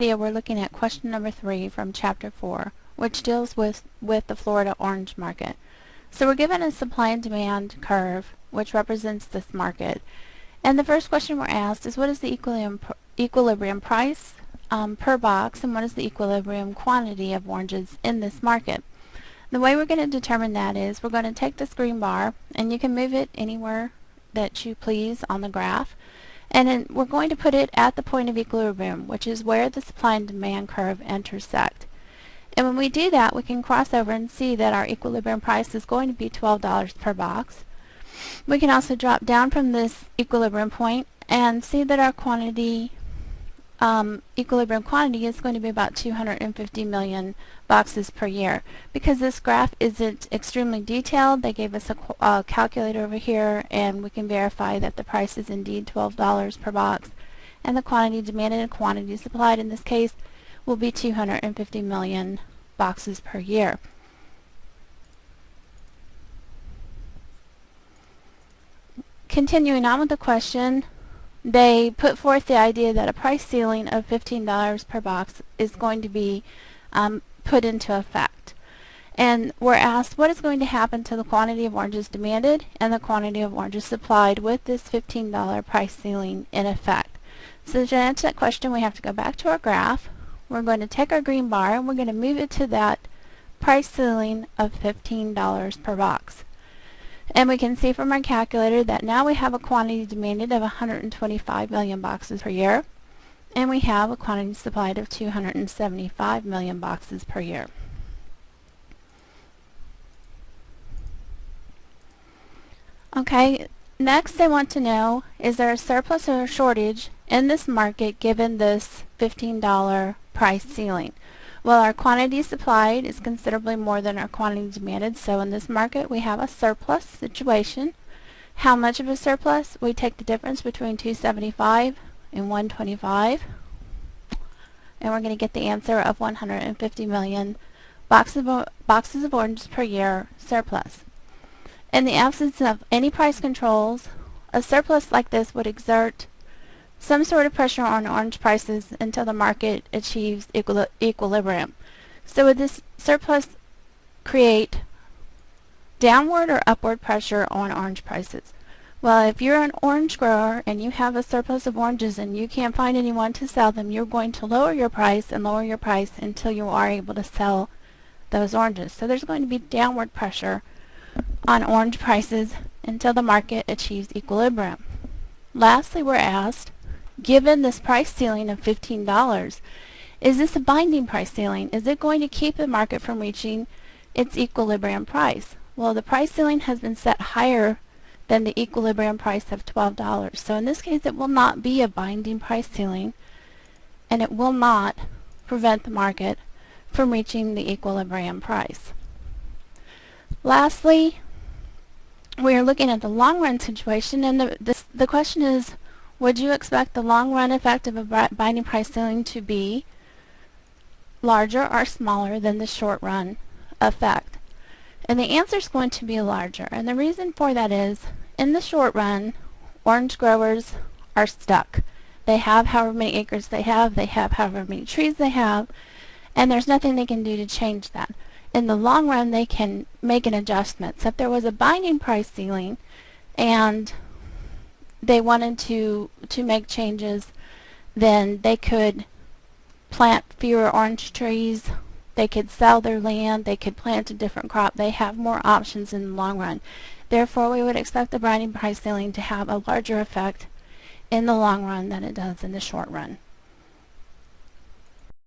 We're looking at question number 3 from chapter 4, which deals with the Florida orange market. So we're given a supply and demand curve which represents this market, and the first question we're asked is what is the equilibrium price per box, and what is the equilibrium quantity of oranges in this market. The way we're going to determine that is we're going to take this green bar, and you can move it anywhere that you please on the graph, and then we're going to put it at the point of equilibrium, which is where the supply and demand curve intersect. And when we do that, we can cross over and see that our equilibrium price is going to be $12 per box. We can also drop down from this equilibrium point and see that our equilibrium quantity is going to be about 250 million boxes per year. Because this graph isn't extremely detailed, they gave us a calculator over here, and we can verify that the price is indeed $12 per box, and the quantity demanded and quantity supplied in this case will be 250 million boxes per year. Continuing on with the question, they put forth the idea that a price ceiling of $15 per box is going to be put into effect. And we're asked what is going to happen to the quantity of oranges demanded and the quantity of oranges supplied with this $15 price ceiling in effect. So to answer that question, we have to go back to our graph. We're going to take our green bar and we're going to move it to that price ceiling of $15 per box. And we can see from our calculator that now we have a quantity demanded of 125 million boxes per year, and we have a quantity supplied of 275 million boxes per year. Okay, next they want to know, is there a surplus or a shortage in this market given this $15 price ceiling? Well, our quantity supplied is considerably more than our quantity demanded, so in this market we have a surplus situation. How much of a surplus? We take the difference between 275 and 125, and we're going to get the answer of 150 million boxes of oranges per year surplus. In the absence of any price controls, a surplus like this would exert some sort of pressure on orange prices until the market achieves equilibrium. So would this surplus create downward or upward pressure on orange prices? Well, if you're an orange grower and you have a surplus of oranges and you can't find anyone to sell them, you're going to lower your price and lower your price until you are able to sell those oranges. So there's going to be downward pressure on orange prices until the market achieves equilibrium. Lastly, we're asked, given this price ceiling of $15, is this a binding price ceiling? Is it going to keep the market from reaching its equilibrium price? Well, the price ceiling has been set higher than the equilibrium price of $12. So in this case, it will not be a binding price ceiling, and it will not prevent the market from reaching the equilibrium price. Lastly, we are looking at the long run situation, and the question is, would you expect the long run effect of a binding price ceiling to be larger or smaller than the short run effect? And the answer is going to be larger, and the reason for that is, in the short run, orange growers are stuck. They have however many acres they have however many trees they have, and there's nothing they can do to change that. In the long run, they can make an adjustment. So if there was a binding price ceiling and they wanted to make changes, then they could plant fewer orange trees, they could sell their land, they could plant a different crop. They have more options in the long run. Therefore, we would expect the binding price ceiling to have a larger effect in the long run than it does in the short run.